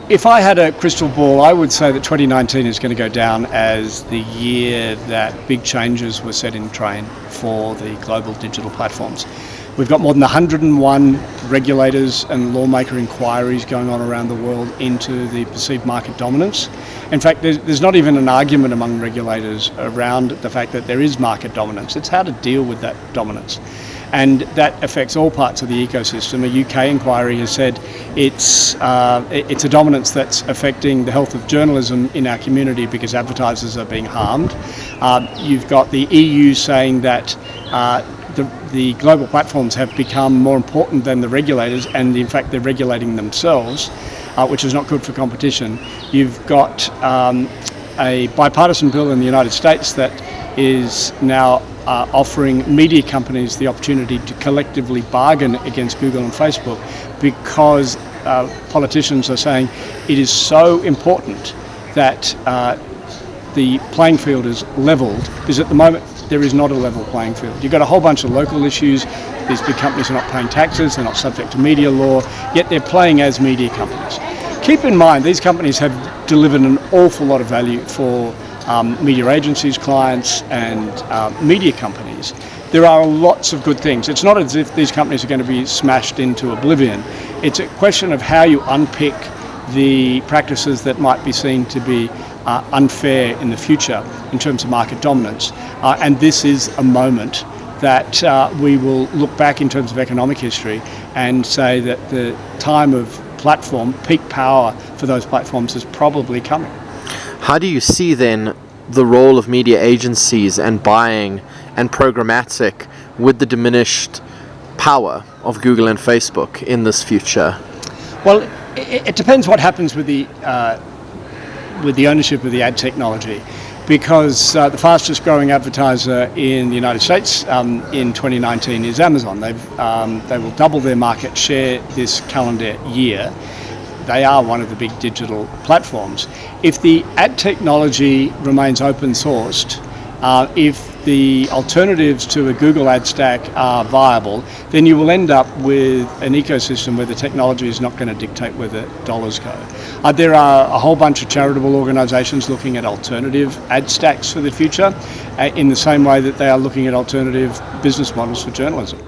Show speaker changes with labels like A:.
A: If I had a crystal ball, I would say that 2019 is going to go down as the year that big changes were set in train for the global digital platforms. We've got more than 101 regulators and lawmaker inquiries going on around the world into the perceived market dominance. In fact, there's not even an argument among regulators around the fact that there is market dominance. It's how to deal with that dominance. And that affects all parts of the ecosystem. A UK inquiry has said it's a dominance that's affecting the health of journalism in our community because advertisers are being harmed. You've got the EU saying that the global platforms have become more important than the regulators, and in fact they're regulating themselves, which is not good for competition. You've got a bipartisan bill in the United States that is now offering media companies the opportunity to collectively bargain against Google and Facebook because politicians are saying it is so important that the playing field is leveled, because at the moment there is not a level playing field. You've got a whole bunch of local issues. These big companies are not paying taxes, they're not subject to media law, yet they're playing as media companies. Keep in mind, these companies have delivered an awful lot of value for media agencies, clients, and media companies. There are lots of good things. It's not as if these companies are going to be smashed into oblivion. It's a question of how you unpick the practices that might be seen to be unfair in the future in terms of market dominance. And this is a moment that we will look back in terms of economic history and say that the time of platform, peak power for those platforms is probably coming.
B: How do you see then the role of media agencies and buying and programmatic with the diminished power of Google and Facebook in this future?
A: Well, it depends what happens with the ownership of the ad technology, because the fastest growing advertiser in the United States in 2019 is Amazon. They will double their market share this calendar year. They are one of the big digital platforms. If the ad technology remains open sourced, if the alternatives to a Google ad stack are viable, then you will end up with an ecosystem where the technology is not going to dictate where the dollars go. There are a whole bunch of charitable organisations looking at alternative ad stacks for the future, in the same way that they are looking at alternative business models for journalism.